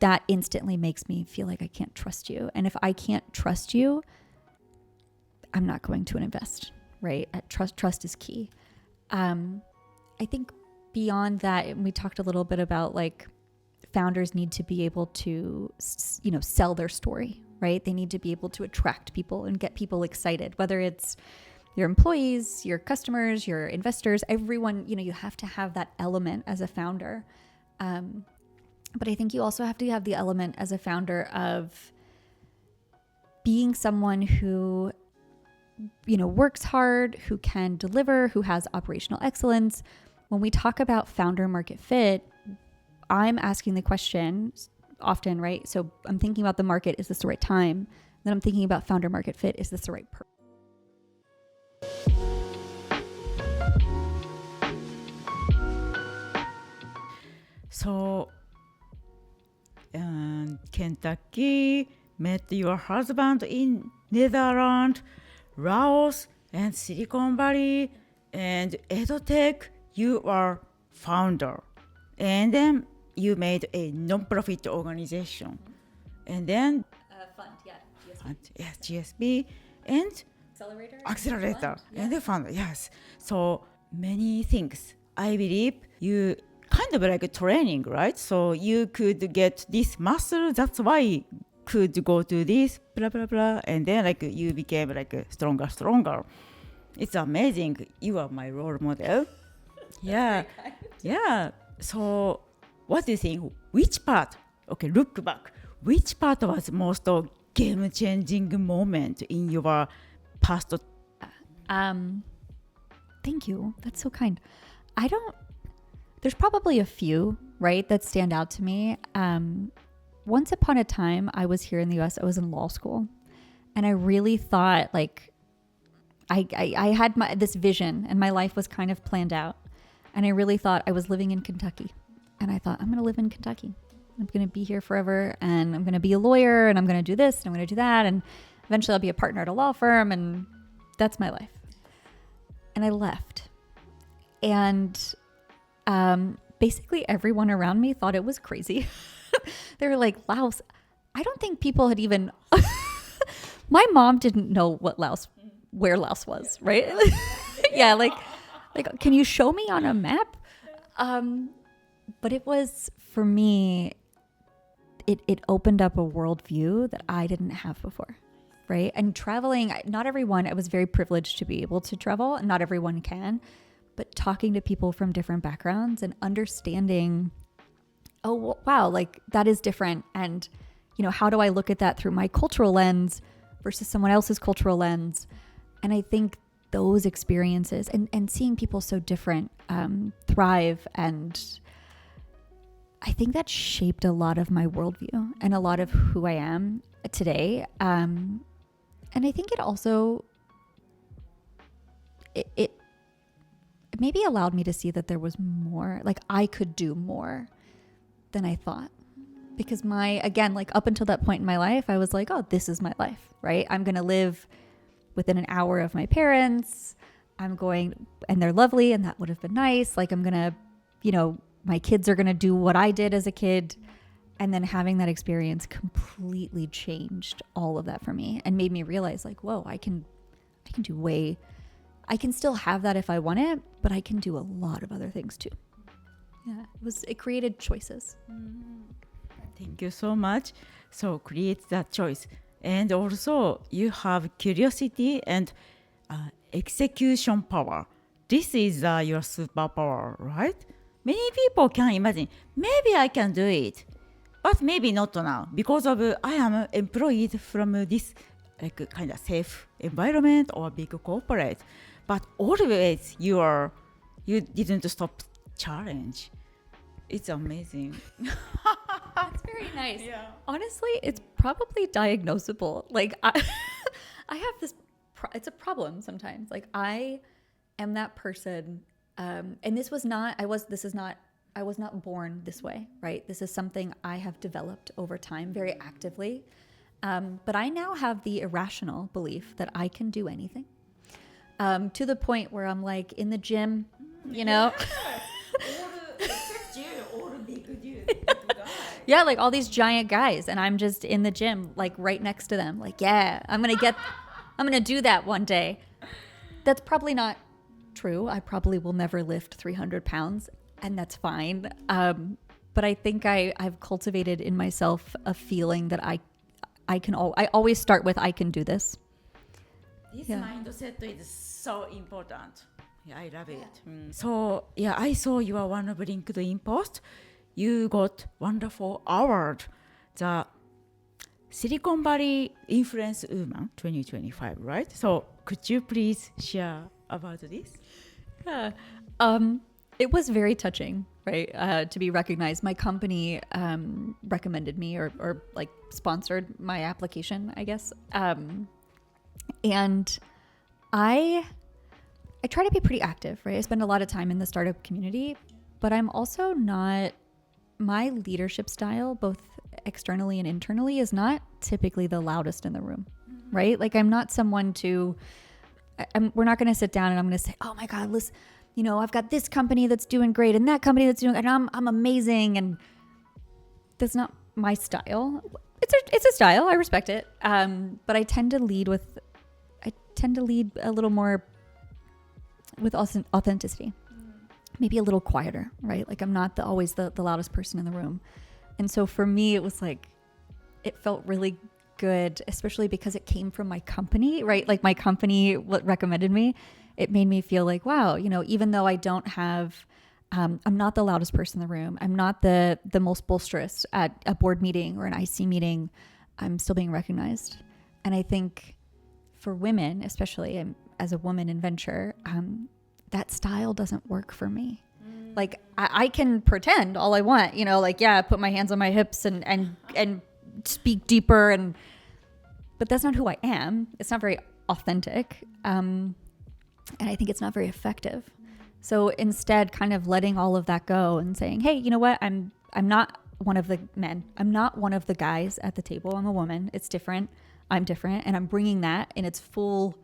that instantly makes me feel like I can't trust you. And if I can't trust you, I'm not going to invest, right? Trust is key. I think beyond that, and we talked a little bit about like founders need to be able to, sell their story, right? They need to be able to attract people and get people excited, whether it's your employees, your customers, your investors, everyone, you have to have that element as a founder. But I think you also have to have the element as a founder of being someone who, works hard, who can deliver, who has operational excellence. When we talk about founder market fit, I'm asking the question often, right? So I'm thinking about the market, is this the right time? Then I'm thinking about founder market fit, is this the right person? So, Kentucky, met your husband in Netherlands, Laos, and Silicon Valley, and EdTech, you are founder. And then you made a non-profit organization. And then Fund, yeah. fund, yes, GSB, and accelerator, and the fund, yes. So many things. I believe you kind of like a training, right? So you could get this muscle, that's why could go to this, blah, blah, blah. And then like you became like stronger. It's amazing. You are my role model. Yeah. Yeah. So what do you think? Which part, okay, look back, which part was most game-changing moment in your past? Thank you. That's so kind. There's probably a few, right, that stand out to me. Once upon a time, I was here in the US, I was in law school, and I really thought like, I had this vision and my life was kind of planned out. And I really thought I was living in Kentucky. And I thought, I'm going to live in Kentucky. I'm going to be here forever. And I'm going to be a lawyer. And I'm going to do this. And I'm going to do that. And eventually I'll be a partner at a law firm. And that's my life. And I left. And basically everyone around me thought it was crazy. They were like, Laos. I don't think people had even... My mom didn't know where Laos was, right? Yeah, like, can you show me on a map? But it was, for me, it opened up a worldview that I didn't have before, right? And traveling, not everyone, I was very privileged to be able to travel, and not everyone can, but talking to people from different backgrounds and understanding, oh, wow, like that is different. And, how do I look at that through my cultural lens versus someone else's cultural lens? And I think those experiences and seeing people so different thrive, and I think that shaped a lot of my worldview and a lot of who I am today. And I think it also it maybe allowed me to see that there was more, like I could do more than I thought. Because up until that point in my life, I was like, oh, this is my life, right? I'm going to live within an hour of my parents. And they're lovely, and that would have been nice. Like I'm going to, my kids are going to do what I did as a kid. And then having that experience completely changed all of that for me and made me realize like, whoa, I can still have that if I want it, but I can do a lot of other things too. Yeah, it created choices. Thank you so much. So create that choice. And also you have curiosity and execution power. This is your superpower, right? Many people can imagine, maybe I can do it, but maybe not now because of I am employed from this like kind of safe environment or big corporate. But always you didn't stop challenge. It's amazing. That's very nice. Yeah. Honestly, it's probably diagnosable. Like I have this, it's a problem sometimes. Like I am that person. And I was not born this way, right? This is something I have developed over time very actively. But I now have the irrational belief that I can do anything. To the point where I'm like in the gym, Yeah, like all these giant guys, and I'm just in the gym, like right next to them. Like, yeah, I'm gonna do that one day. That's probably not true. I probably will never lift 300 pounds, and that's fine. But I think I've cultivated in myself a feeling that I always start with I can do this. This mindset is so important. Yeah, I love it. So yeah, I saw you are one of LinkedIn post. You got wonderful award, the Silicon Valley Influence Woman 2025, right? So could you please share about this? Yeah. It was very touching, right? To be recognized. My company recommended me or like sponsored my application, I guess. And I try to be pretty active, right? I spend a lot of time in the startup community, but I'm also not, my leadership style, both externally and internally, is not typically the loudest in the room, right? Like I'm not someone we're not going to sit down and I'm going to say, oh my God, listen, I've got this company that's doing great and that company that's doing, and I'm amazing. And that's not my style. It's a style. I respect it. But I tend to lead a little more with authenticity, maybe a little quieter, right? Like I'm not always the loudest person in the room. And so for me, it was like, it felt really good, especially because it came from my company, right? Like my company recommended me. It made me feel like, wow, even though I don't have, I'm not the loudest person in the room. I'm not the most boisterous at a board meeting or an IC meeting. I'm still being recognized. And I think for women, especially as a woman in venture, that style doesn't work for me. Like I can pretend all I want, put my hands on my hips and speak deeper, but that's not who I am. It's not very authentic. And I think it's not very effective. So instead, kind of letting all of that go and saying, hey, you know what? I'm not one of the men. I'm not one of the guys at the table. I'm a woman. It's different. I'm different. And I'm bringing that in its full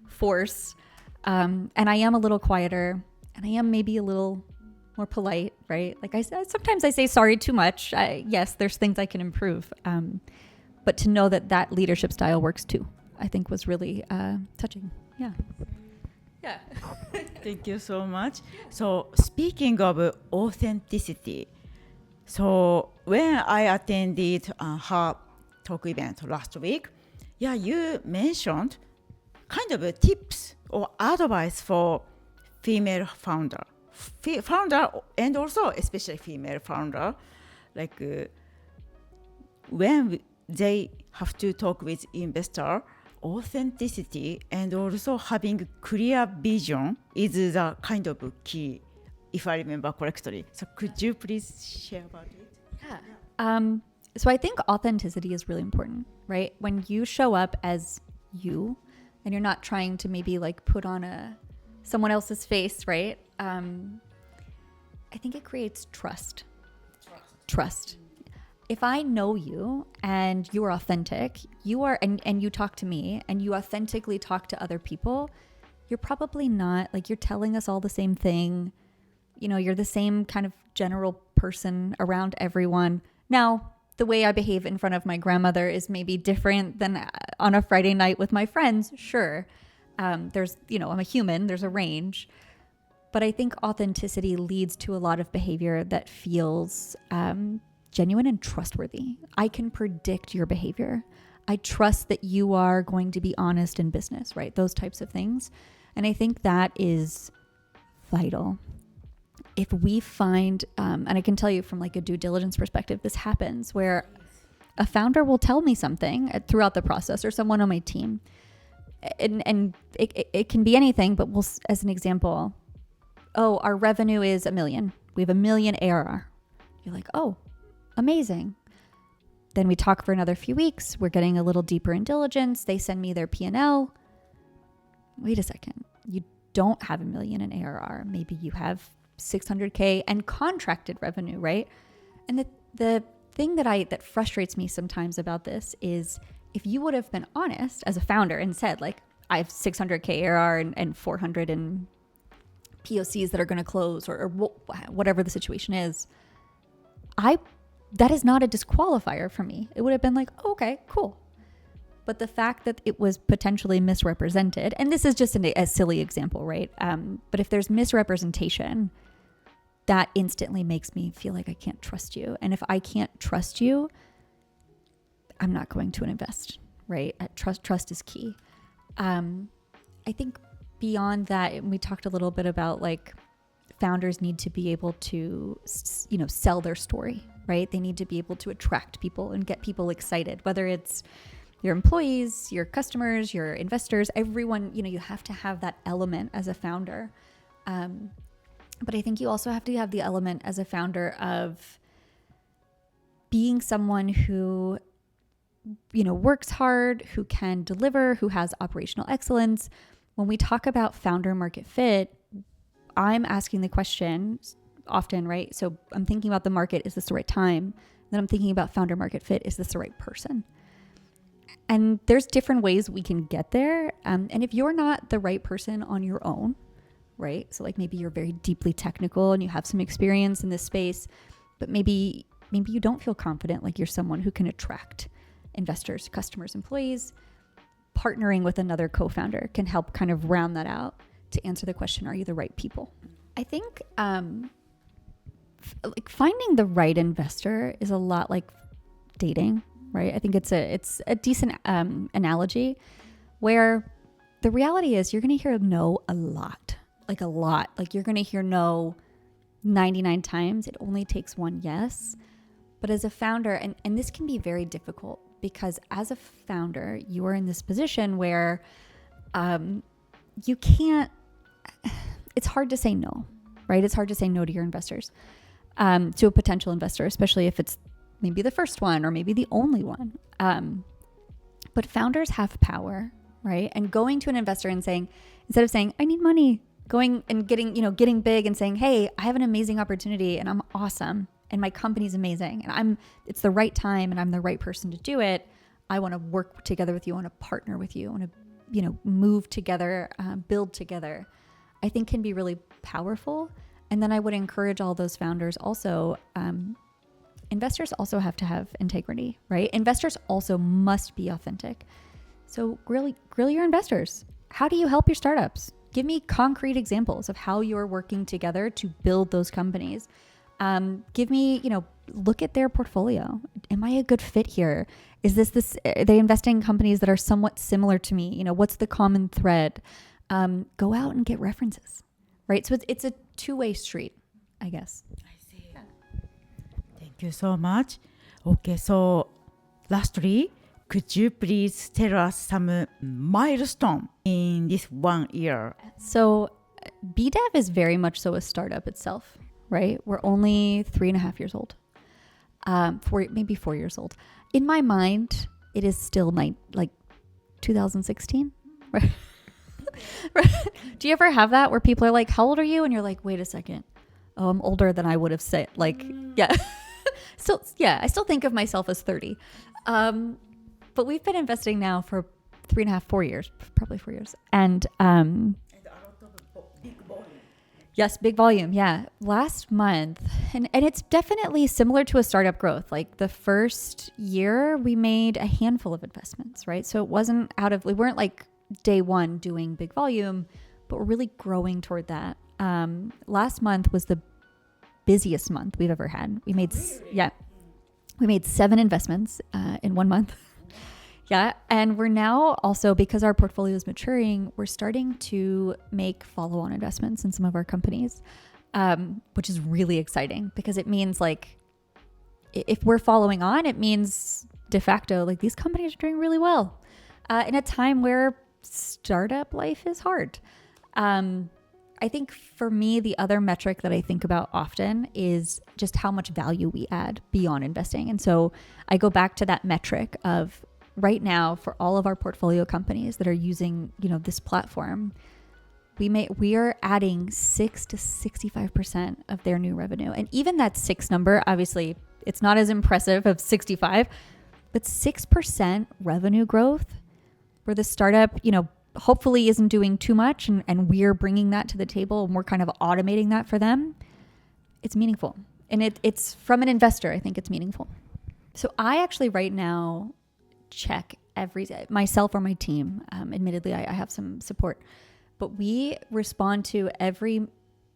force. And I am a little quieter, and I am maybe a little more polite, right? Like I said, sometimes I say sorry too much. Yes, there's things I can improve. But to know that leadership style works too, I think was really touching. Yeah. Yeah. Thank you so much. So speaking of authenticity, so when I attended her talk event last week, you mentioned kind of tips or advice for female founder and also especially female founder, like when they have to talk with investor, authenticity and also having clear vision is the kind of key, if I remember correctly. So could you please share about it? Yeah. So I think authenticity is really important, right? When you show up as you and you're not trying to maybe like put on someone else's face, right? I think it creates trust. If I know you and you are authentic, and you talk to me and you authentically talk to other people, you're probably not like, you're telling us all the same thing. You're the same kind of general person around everyone. Now, the way I behave in front of my grandmother is maybe different than on a Friday night with my friends. Sure. There's, I'm a human, there's a range. But I think authenticity leads to a lot of behavior that feels genuine and trustworthy. I can predict your behavior. I trust that you are going to be honest in business, right? Those types of things. And I think that is vital. If we find, and I can tell you from like a due diligence perspective, this happens where a founder will tell me something throughout the process, or someone on my team. And it can be anything, but as an example, our revenue is $1 million. We have $1 million ARR. You're like, oh, amazing. Then we talk for another few weeks. We're getting a little deeper in diligence. They send me their P&L. Wait a second. You don't have $1 million in ARR. Maybe you have $600K and contracted revenue, right? And the thing that frustrates me sometimes about this is, if you would have been honest as a founder and said, like, I have 600K ARR and 400 in POCs that are going to close, or whatever the situation is, I that is not a disqualifier for me. It would have been like, oh, okay, cool. But the fact that it was potentially misrepresented, and this is just a silly example, right? But if there's misrepresentation, that instantly makes me feel like I can't trust you. And if I can't trust you, I'm not going to invest, right? Trust is key. I think beyond that, we talked a little bit about like founders need to be able to, sell their story, right? They need to be able to attract people and get people excited, whether it's your employees, your customers, your investors, everyone, you have to have that element as a founder. But I think you also have to have the element as a founder of being someone who, works hard, who can deliver, who has operational excellence. When we talk about founder market fit, I'm asking the question often, right? So I'm thinking about the market, is this the right time? Then I'm thinking about founder market fit, is this the right person? And there's different ways we can get there. And if you're not the right person on your own, right? So like maybe you're very deeply technical and you have some experience in this space, but maybe you don't feel confident like you're someone who can attract investors, customers, employees. Partnering with another co-founder can help kind of round that out to answer the question, are you the right people? I think like finding the right investor is a lot like dating, right? I think it's a decent analogy where the reality is you're going to hear no a lot. Like you're going to hear no 99 times. It only takes one yes. But as a founder, and this can be very difficult because as a founder, you are in this position where you can't, it's hard to say no, right? It's hard to say no to your investors, to a potential investor, especially if it's maybe the first one or maybe the only one. But founders have power, right? And going to an investor and saying, instead of saying, I need money, going and getting big and saying, hey, I have an amazing opportunity and I'm awesome and my company's amazing and it's the right time and I'm the right person to do it. I want to work together with you. I want to partner with you. I want to, move together, build together, I think can be really powerful. And then I would encourage all those founders also, investors also have to have integrity, right? Investors also must be authentic. So grill your investors. How do you help your startups? Give me concrete examples of how you're working together to build those companies. Give me, look at their portfolio. Am I a good fit here? Is this, are they investing in companies that are somewhat similar to me? What's the common thread? Go out and get references, right? So it's a two-way street, I guess. I see. Yeah. Thank you so much. Okay, so lastly, could you please tell us some milestone in this 1 year? So BDev is very much so a startup itself, right? We're only 3.5 years old, maybe 4 years old. In my mind, it is still like 2016, right? Right? Do you ever have that where people are like, how old are you? And you're like, wait a second. Oh, I'm older than I would have said. Like, yeah. I still think of myself as 30. But we've been investing now for 3.5, 4 years, probably 4 years. And a lot of big volume. Yes, big volume. Yeah. Last month, and it's definitely similar to a startup growth. Like the first year we made a handful of investments, right? So it wasn't we weren't like day one doing big volume, but we're really growing toward that. Last month was the busiest month we've ever had. We made, we made 7 investments in 1 month. Yeah. And we're now also, because our portfolio is maturing, we're starting to make follow-on investments in some of our companies, which is really exciting because it means like, if we're following on, it means de facto, like these companies are doing really well in a time where startup life is hard. I think for me, the other metric that I think about often is just how much value we add beyond investing. And so I go back to that metric of right now for all of our portfolio companies that are using, this platform, we are adding 6 to 65% of their new revenue. And even that 6 number, obviously it's not as impressive of 65, but 6% revenue growth where the startup, hopefully isn't doing too much and we're bringing that to the table and we're kind of automating that for them. It's meaningful. And it's from an investor. I think it's meaningful. So I actually right now check every day, myself or my team. Admittedly, I have some support, but we respond to every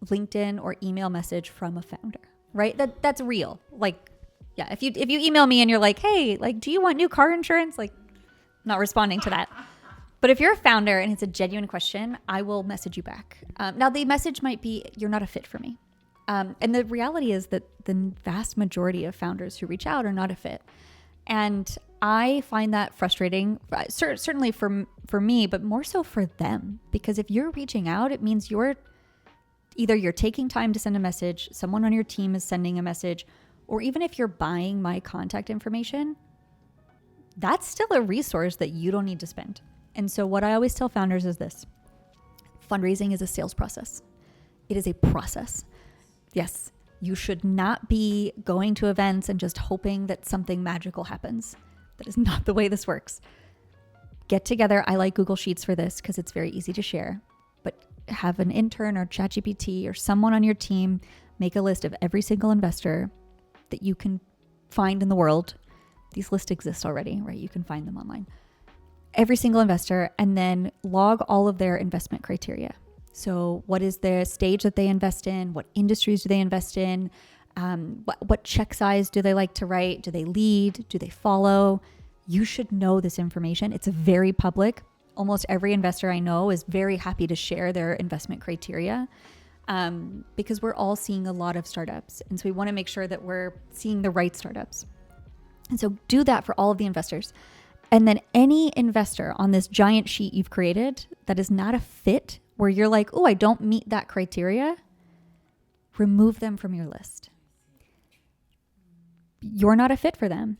LinkedIn or email message from a founder, right? That's real. Like, yeah, if you email me and you're like, hey, like, do you want new car insurance? Like, not responding to that. But if you're a founder and it's a genuine question, I will message you back. Now, the message might be, you're not a fit for me. And the reality is that the vast majority of founders who reach out are not a fit. And I find that frustrating, certainly for me, but more so for them. Because if you're reaching out, it means you're taking time to send a message, someone on your team is sending a message, or even if you're buying my contact information, that's still a resource that you don't need to spend. And so what I always tell founders is this: fundraising is a sales process. It is a process. Yes, you should not be going to events and just hoping that something magical happens. That is not the way this works. Get together. I like Google Sheets for this because it's very easy to share. But have an intern or ChatGPT or someone on your team make a list of every single investor that you can find in the world. These lists exist already, right? You can find them online. Every single investor, and then log all of their investment criteria. So what is the stage that they invest in? What industries do they invest in? What check size do they like to write? Do they lead? Do they follow? You should know this information. It's very public. Almost every investor I know is very happy to share their investment criteria because we're all seeing a lot of startups. And so we want to make sure that we're seeing the right startups. And so do that for all of the investors. And then any investor on this giant sheet you've created that is not a fit, where you're like, oh, I don't meet that criteria, remove them from your list. You're not a fit for them.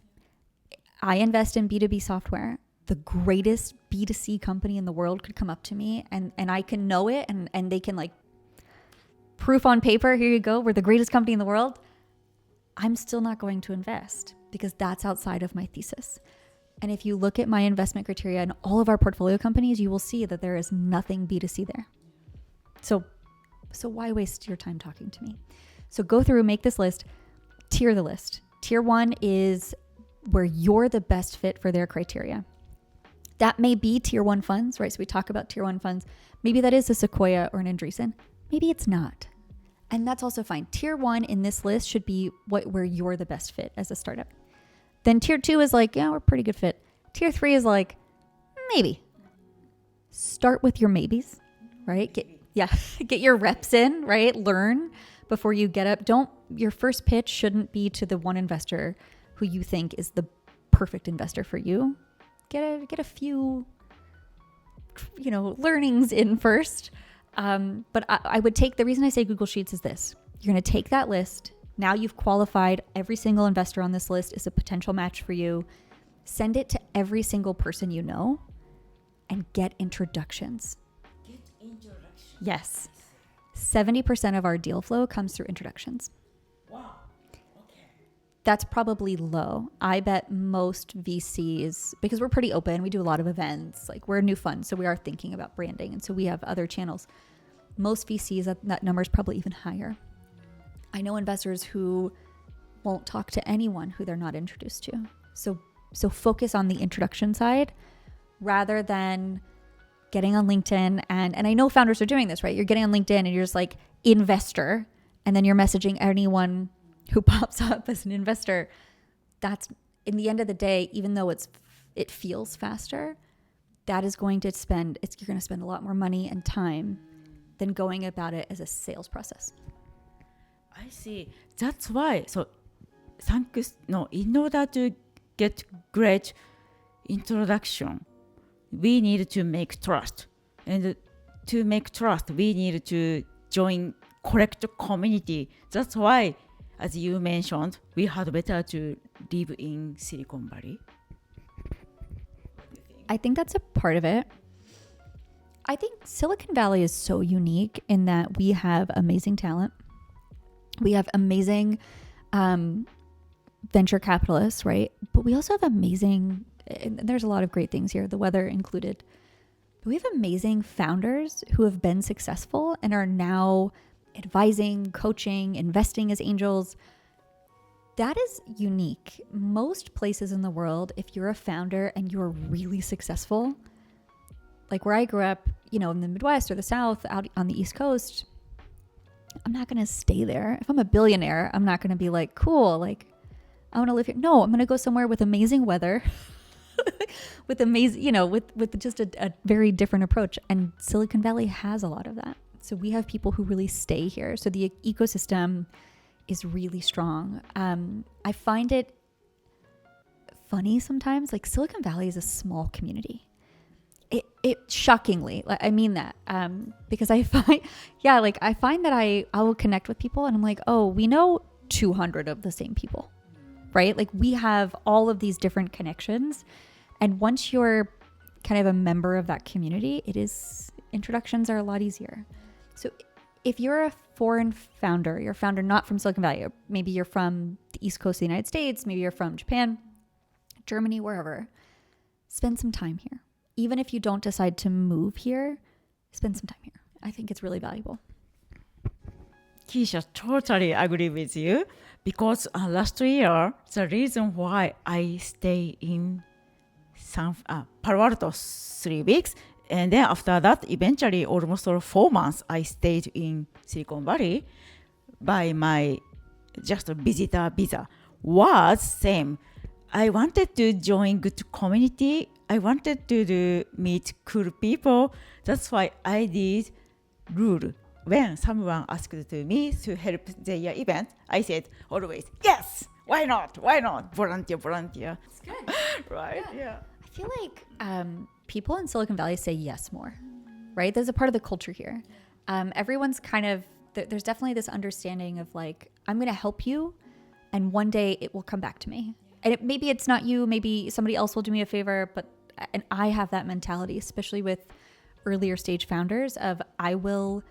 I invest in B2B software. The greatest B2C company in the world could come up to me and I can know it and they can like proof on paper, here you go, we're the greatest company in the world. I'm still not going to invest because that's outside of my thesis. And if you look at my investment criteria in all of our portfolio companies, you will see that there is nothing B2C there. So why waste your time talking to me? So go through, make this list, tier the list. Tier 1 is where you're the best fit for their criteria. That may be tier 1 funds, right? So we talk about tier 1 funds. Maybe that is a Sequoia or an Andreessen. Maybe it's not. And that's also fine. Tier 1 in this list should be where you're the best fit as a startup. Then tier 2 is like, yeah, we're a pretty good fit. Tier 3 is like, maybe. Start with your maybes, right? Get your reps in, right? Learn before you get up. Your first pitch shouldn't be to the one investor who you think is the perfect investor for you. Get a few, learnings in first. But I would take, the reason I say Google Sheets is this. You're going to take that list. Now you've qualified every single investor on this list is a potential match for you. Send it to every single person you know and get introductions. Yes. 70% of our deal flow comes through introductions. Wow. Okay. That's probably low. I bet most VCs, because we're pretty open, we do a lot of events, like we're a new fund, so we are thinking about branding. And so we have other channels. Most VCs, that number is probably even higher. I know investors who won't talk to anyone who they're not introduced to. So focus on the introduction side rather than getting on LinkedIn. And I know founders are doing this, right? You're getting on LinkedIn and you're just like investor, and then you're messaging anyone who pops up as an investor. That's, in the end of the day, even though it feels faster, that is going to you're going to spend a lot more money and time than going about it as a sales process. I see. That's why. So, thanks. No, in order to get great introduction, we need to make trust. And to make trust, we need to join correct community. That's why, as you mentioned, we had better to live in Silicon Valley. I think that's a part of it. I think Silicon Valley is so unique in that we have amazing talent. We have amazing venture capitalists, right? But we also have amazing, and there's a lot of great things here, the weather included. But we have amazing founders who have been successful and are now advising, coaching, investing as angels. That is unique. Most places in the world, if you're a founder and you're really successful, like where I grew up, you know, in the Midwest or the South, out on the East Coast, I'm not going to stay there. If I'm a billionaire, I'm not going to be like, cool, like, I want to live here. No, I'm going to go somewhere with amazing weather, with amazing, you know, with just a very different approach. And Silicon Valley has a lot of that. So we have people who really stay here. So the ecosystem is really strong. I find it funny sometimes, like Silicon Valley is a small community. It shockingly, like, I mean that, because I find that I will connect with people and I'm like, oh, we know 200 of the same people, right? Like we have all of these different connections. And once you're kind of a member of that community, introductions are a lot easier. So if you're a foreign founder, you're a founder not from Silicon Valley, or maybe you're from the East Coast of the United States, maybe you're from Japan, Germany, wherever, spend some time here. Even if you don't decide to move here, spend some time here. I think it's really valuable. Keshia, totally agree with you. Because last year, the reason why I stay in Palo Alto 3 weeks, and then after that, eventually almost 4 months, I stayed in Silicon Valley by my just a visitor visa was same. I wanted to join good community. I wanted to meet cool people. That's why I did rule. When someone asked to me to help their event, I said always, yes, why not? Why not? Volunteer. It's good. Right? Yeah. I feel like people in Silicon Valley say yes more, right? There's a part of the culture here. Everyone's kind of, there's definitely this understanding of like, I'm going to help you and one day it will come back to me. And maybe it's not you, maybe somebody else will do me a favor, and I have that mentality, especially with earlier stage founders of I will,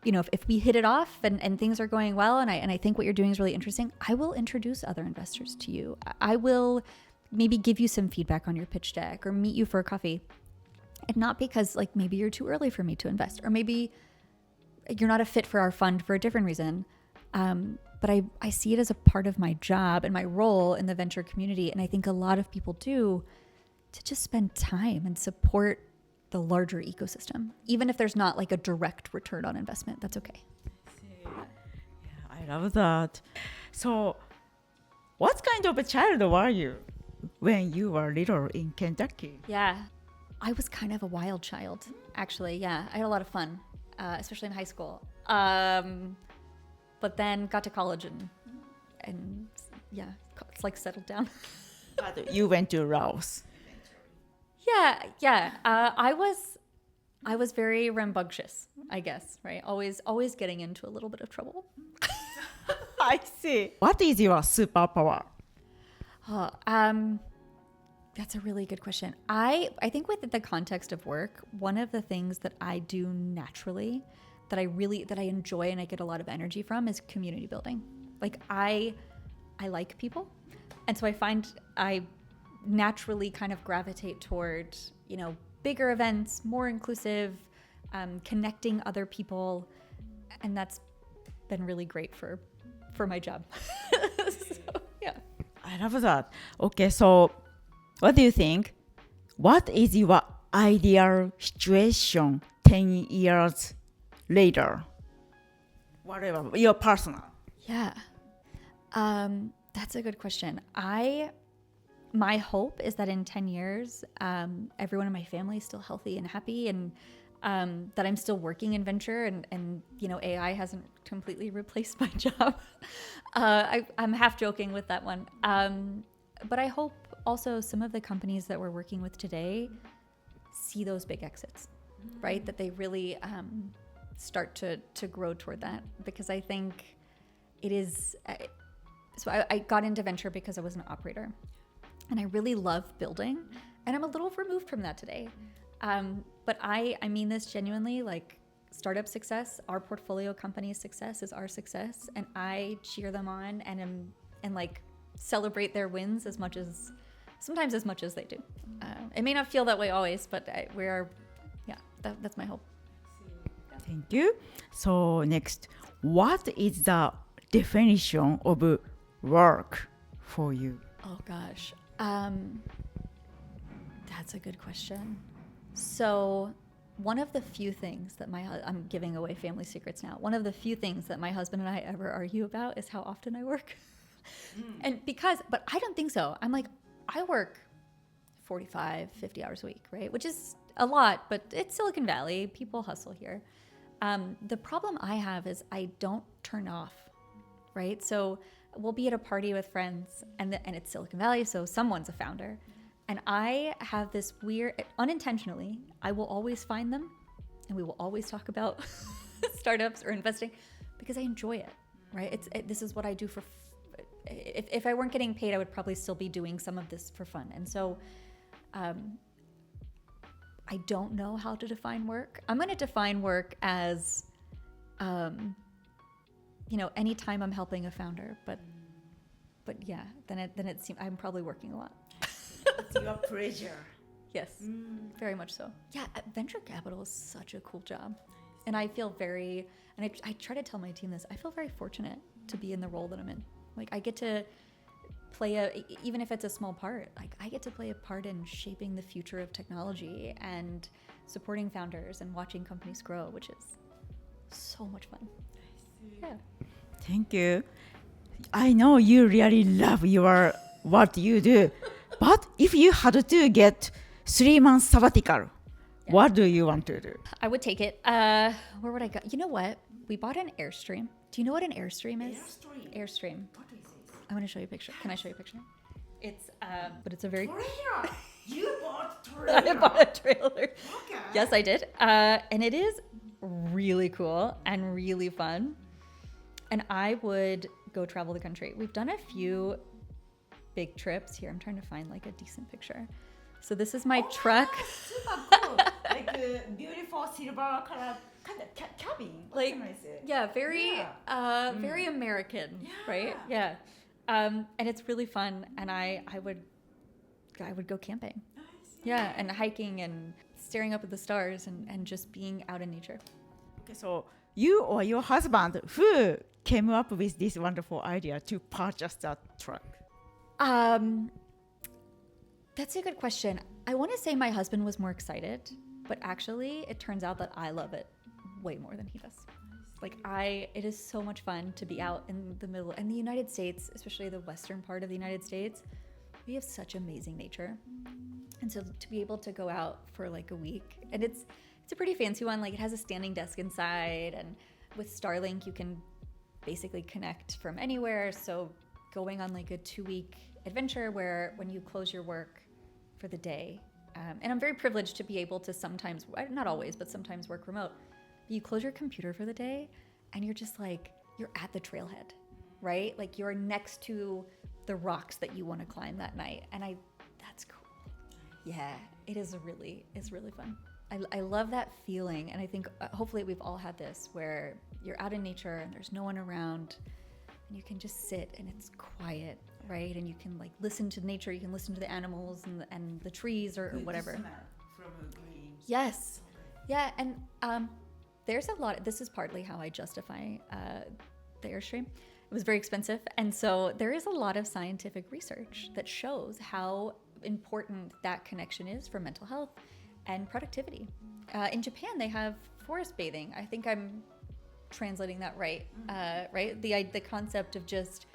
you know, if we hit it off and things are going well and I think what you're doing is really interesting, I will introduce other investors to you. I will maybe give you some feedback on your pitch deck or meet you for a coffee. And not because like maybe you're too early for me to invest or maybe you're not a fit for our fund for a different reason. But I see it as a part of my job and my role in the venture community. And I think a lot of people do to just spend time and support the larger ecosystem. Even if there's not like a direct return on investment, that's okay. Yeah, I love that. So what kind of a child were you when you were little in Kentucky? Yeah, I was kind of a wild child, actually. Yeah, I had a lot of fun, especially in high school. But then got to college and yeah, it's like settled down. But you went to Laos. Yeah. I was very rambunctious, I guess, right? Always getting into a little bit of trouble. I see. What is your superpower? That's a really good question. I think within the context of work, one of the things that I do naturally that I enjoy and I get a lot of energy from is community building. Like I like people. And so I find I naturally kind of gravitate toward, you know, bigger events, more inclusive, connecting other people. And that's been really great for my job. So, yeah. I love that. Okay, so what do you think? What is your ideal situation 10 years later? Whatever, your personal. Yeah. That's a good question. My hope is that in 10 years, everyone in my family is still healthy and happy and that I'm still working in venture and you know, AI hasn't completely replaced my job. I'm half joking with that one. But I hope also some of the companies that we're working with today see those big exits, right? That they really start to grow toward that, because I think it is. So I got into venture because I was an operator and I really love building, and I'm a little removed from that today. But I mean this genuinely, like startup success, our portfolio company's success is our success, and I cheer them on and like celebrate their wins sometimes as much as they do. It may not feel that way always, but that's my hope. Thank you. So next, what is the definition of work for you? Oh gosh. That's a good question. So one of the few things that I'm giving away family secrets now. One of the few things that my husband and I ever argue about is how often I work. But I don't think so. I'm like, I work 45, 50 hours a week, right? Which is a lot, but it's Silicon Valley. People hustle here. The problem I have is I don't turn off, right? So we'll be at a party with friends and it's Silicon Valley, so someone's a founder. And I have this weird, unintentionally, I will always find them and we will always talk about startups or investing because I enjoy it, right? This is what I do for, if I weren't getting paid, I would probably still be doing some of this for fun. And so I don't know how to define work. I'm going to define work as, anytime I'm helping a founder, but yeah, then it seems I'm probably working a lot. It's your pleasure. Yes, very much so. Yeah, venture capital is such a cool job. And I feel I try to tell my team this, I feel very fortunate to be in the role that I'm in. Like I get to play even if it's a small part, like I get to play a part in shaping the future of technology and supporting founders and watching companies grow, which is so much fun. Yeah. Thank you. I know you really love what you do. But if you had to get 3 months sabbatical, what do you want to do? I would take it. Where would I go? You know what? We bought an Airstream. Do you know what an Airstream is? Airstream. What is it? I'm going to show you a picture. Can I show you a picture? It's, but it's a very... Trailer! You bought trailer! I bought a trailer. Okay. Yes, I did. And it is really cool and really fun. And I would go travel the country. We've done a few big trips here. I'm trying to find like a decent picture. So this is my truck. Super cool. Like a beautiful silver color kind of cabin. What Like, can I say? yeah, very American, right? Yeah. And it's really fun. And I would go camping. Yeah, and hiking and staring up at the stars and just being out in nature. Okay, so you or your husband, who came up with this wonderful idea to purchase that truck? That's a good question. I want to say my husband was more excited, but actually it turns out that I love it way more than he does. Like it is so much fun to be out in the middle. In the United States, especially the western part of the United States, we have such amazing nature. And so to be able to go out for like a week, and it's a pretty fancy one. Like it has a standing desk inside, and with Starlink, you can basically connect from anywhere. So going on like a 2-week adventure where when you close your work for the day, and I'm very privileged to be able to sometimes, not always, but sometimes work remote. You close your computer for the day and you're just like, you're at the trailhead, right? Like you're next to the rocks that you want to climb that night. And that's cool. Yeah, it's really fun. I love that feeling. And I think hopefully we've all had this where you're out in nature and there's no one around and you can just sit and it's quiet, right? And you can like listen to nature, you can listen to the animals and the trees or whatever. Yes. Yeah. And there's a lot, this is partly how I justify the Airstream. It was very expensive. And so there is a lot of scientific research that shows how important that connection is for mental health and productivity. In Japan, they have forest bathing. I think I'm translating that right, right? The concept of just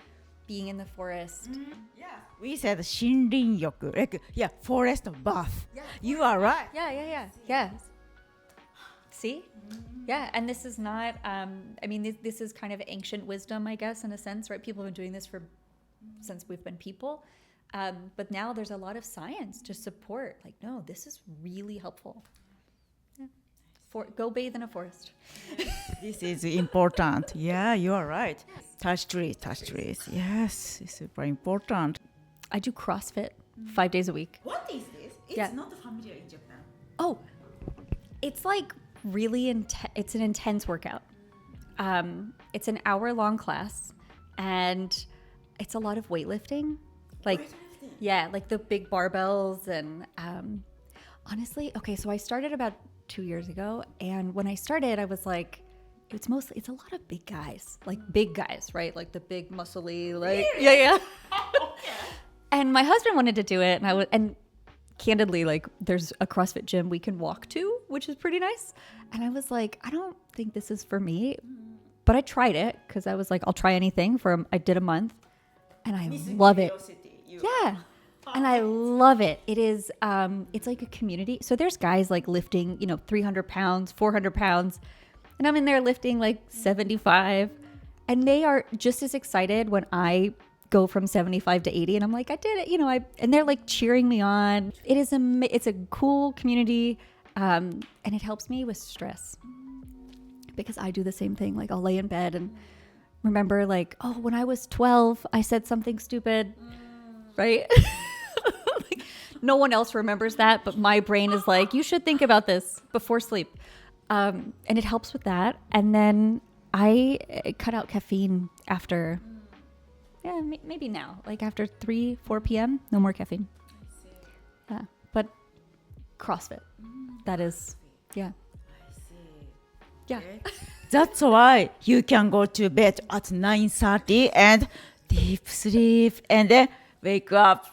being in the forest. Yeah, we said 森林浴, like forest bath. Yeah, you are right. Yeah. See? Yeah, and this is not, this is kind of ancient wisdom, I guess, in a sense, right? People have been doing this since we've been people. But now there's a lot of science to support, like, no, this is really helpful. Yeah. Go bathe in a forest. This is important. Yeah, you are right. Touch trees. Yes, it's super important. I do CrossFit 5 days a week. What is this? It's not familiar in Japan. Oh, it's like really it's an intense workout. It's an hour-long class, and it's a lot of weightlifting. Like, yeah, like the big barbells. And honestly, okay, so I started about 2 years ago. And when I started, I was like, it's a lot of big guys, like big guys, right? Like the big muscly, like yeah. Okay. And my husband wanted to do it, and candidly, like there's a CrossFit gym we can walk to, which is pretty nice. And I was like, I don't think this is for me, but I tried it because I was like, I'll try anything. I did a month, and I love it. Yeah. And I love it. It is, it's like a community. So there's guys like lifting, 300 pounds, 400 pounds. And I'm in there lifting like 75. And they are just as excited when I go from 75 to 80. And I'm like, I did it, and they're like cheering me on. It's a cool community. And it helps me with stress because I do the same thing. Like I'll lay in bed and remember like, oh, when I was 12, I said something stupid, right? Like, no one else remembers that, but my brain is like, you should think about this before sleep. And it helps with that. And then I cut out caffeine after, maybe now, like after 4 p.m., no more caffeine. Yeah, but CrossFit, that is, yeah. Yeah. That's why you can go to bed at 9:30 and deep sleep and then wake up.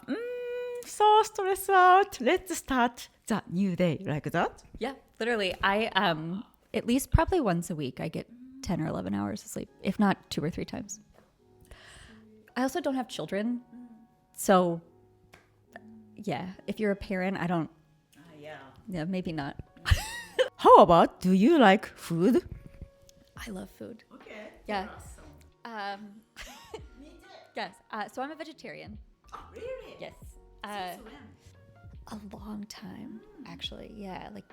So stressed out. Let's start the new day like that. Yeah, literally. I at least probably once a week I get 10 or 11 hours of sleep, if not 2 or 3 times. I also don't have children. So yeah, if you're a parent, I don't. Yeah, maybe not. How about, do you like food? I love food. Okay. Yeah. Yes. So I'm a vegetarian. Oh, really? Yes. A long time, actually. Yeah, like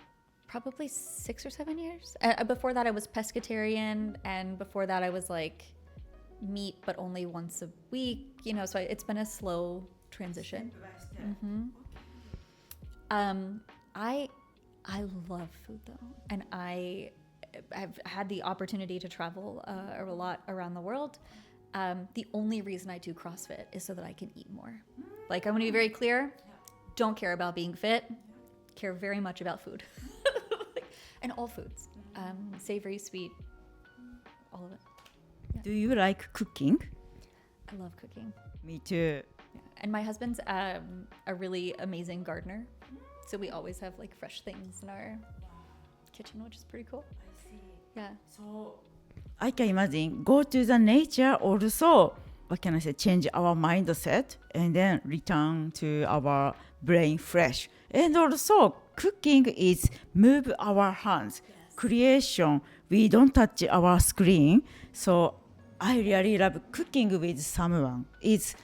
probably 6 or 7 years. Before that, I was pescatarian, and before that, I was like meat, but only once a week. So it's been a slow transition. Mm-hmm. I love food though, and I've had the opportunity to travel a lot around the world. The only reason I do CrossFit is so that I can eat more. Like, I'm going to be very clear. Don't care about being fit. Care very much about food. And all foods. Savory, sweet, all of it. Yeah. Do you like cooking? I love cooking. Me too. Yeah. And my husband's a really amazing gardener. So we always have like fresh things in our kitchen, which is pretty cool. I see. Yeah. So I can imagine go to the nature also. What can I say? Change our mindset and then return to our brain fresh. And also cooking is move our hands. Yes. Creation. We don't touch our screen. So I really love cooking with someone. It's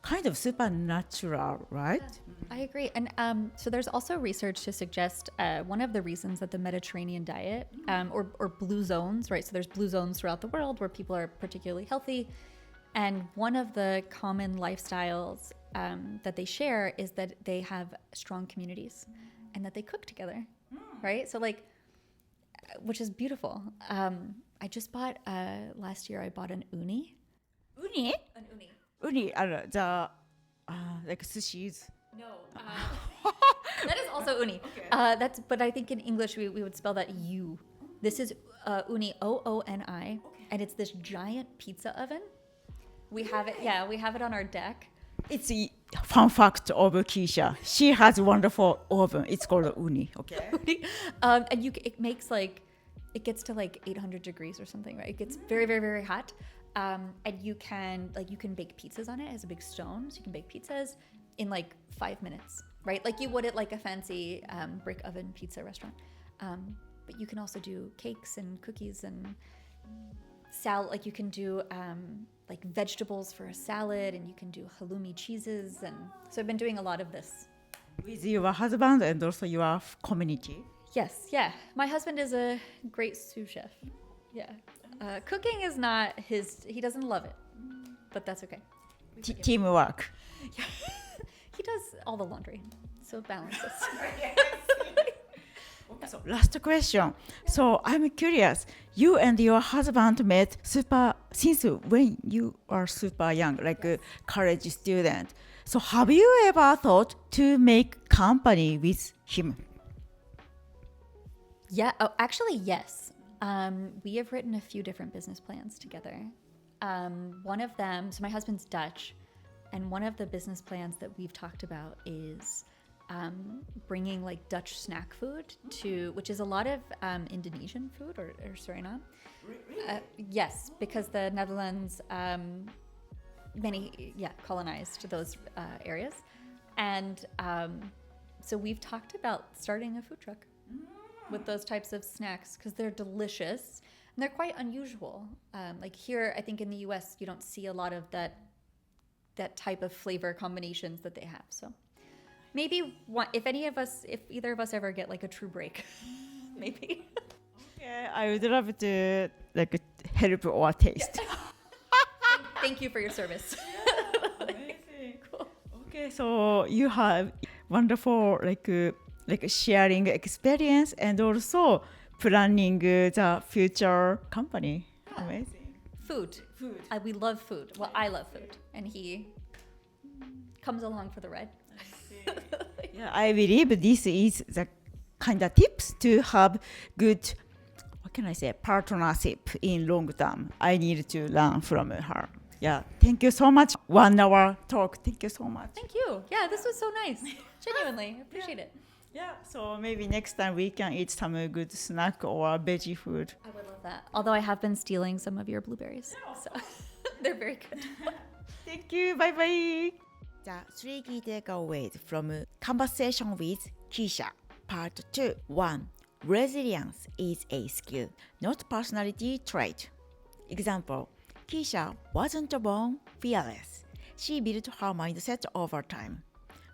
kind of supernatural, right? Yeah. I agree. And so there's also research to suggest one of the reasons that the Mediterranean diet or blue zones, right? So there's blue zones throughout the world where people are particularly healthy. And one of the common lifestyles that they share is that they have strong communities and that they cook together, right? So like, which is beautiful. I just bought, last year I bought an uni. Uni? An uni. Uni, like sushis. No, that is also uni. Okay. But I think in English we would spell that U. This is uni, OONI, okay. And it's this giant pizza oven. We have it. Yeah, we have it on our deck. It's a fun fact of Keshia. She has a wonderful oven. It's called uni. Okay. And it makes it gets to like 800 degrees or something, right? It gets very, very, very hot. And you can bake pizzas on it. It has a big stone, so you can bake pizzas in like 5 minutes, right? Like you would at like a fancy brick oven pizza restaurant. But you can also do cakes and cookies and salad. Like you can do like vegetables for a salad, and you can do halloumi cheeses. And so I've been doing a lot of this. With your husband and also your community? Yes, yeah. My husband is a great sous chef. Yeah. Cooking is not he doesn't love it, but that's okay. Teamwork. Yeah. He does all the laundry, so it balances. Okay, so last question. So I'm curious, you and your husband met since when you are super young, like a college student. So have you ever thought to make company with him? Yeah, actually, yes. We have written a few different business plans together. One of them, so my husband's Dutch, and one of the business plans that we've talked about is bringing like Dutch snack food to, which is a lot of Indonesian food or Suriname. Yes, because the Netherlands colonized those areas, and so we've talked about starting a food truck with those types of snacks because they're delicious and they're quite unusual. Like here, I think in the US, you don't see a lot of that type of flavor combinations that they have. So maybe if either of us ever get like a true break, maybe. Yeah, I would love to like help or taste. Thank you for your service. Amazing. Cool. Okay, so you have wonderful like sharing experience and also planning the future company. Amazing. Food. We love food. Well, I love food, and he comes along for the ride. Yeah, I believe this is the kind of tips to have good, what can I say, partnership in long term. I need to learn from her. Yeah, thank you so much. 1 hour talk. Thank you so much. Thank you. Yeah, this was so nice. Genuinely, I appreciate it. Yeah, so maybe next time we can eat some good snack or veggie food. I would love that. Although I have been stealing some of your blueberries, so they're very good. Thank you. Bye bye. The 3 key takeaways from conversation with Keshia. Part 2. 1. Resilience is a skill, not personality trait. Example. Keshia wasn't born fearless. She built her mindset over time.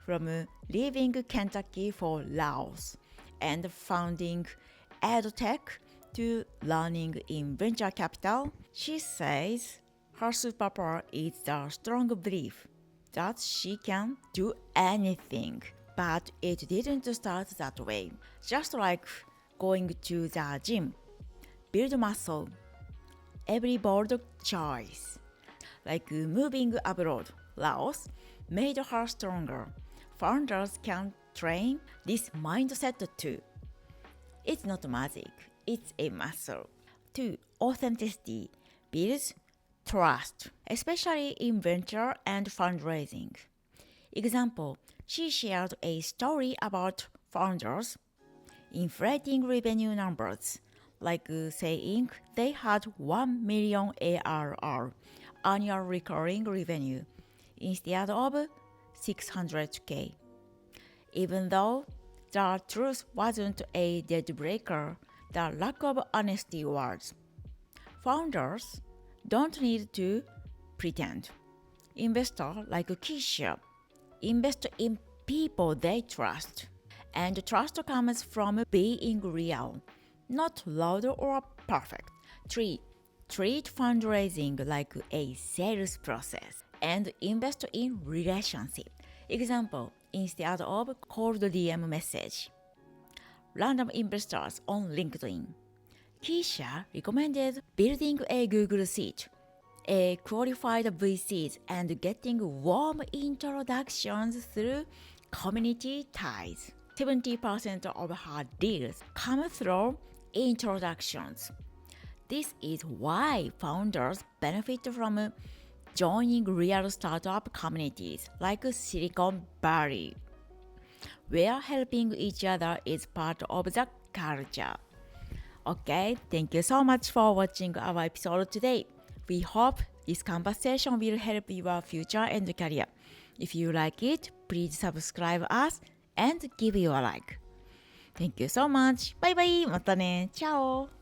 From leaving Kentucky for Laos and founding EdTech to learning in venture capital, she says her superpower is the strong belief that she can do anything. But it didn't start that way. Just like going to the gym, build muscle, every bold choice, like moving abroad, Laos, made her stronger. Founders can train this mindset too. It's not magic, it's a muscle. 2. Authenticity builds trust, especially in venture and fundraising. Example, she shared a story about founders inflating revenue numbers, like saying they had 1 million ARR, annual recurring revenue, instead of 600K. Even though the truth wasn't a dead breaker, the lack of honesty was. Founders don't need to pretend. Investors like Keshia invest in people they trust. And trust comes from being real, not loud or perfect. 3. Treat fundraising like a sales process and invest in relationship. Example, instead of cold DM message, random investors on LinkedIn. Keshia recommended building a Google Sheet, a qualified VCs, and getting warm introductions through community ties. 70% of her deals come through introductions. This is why founders benefit from joining real startup communities like Silicon Valley, where helping each other is part of the culture. Okay, thank you so much for watching our episode today. We hope this conversation will help your future and career. If you like it, please subscribe us and give you a like. Thank you so much. Bye bye. またね。チャオ。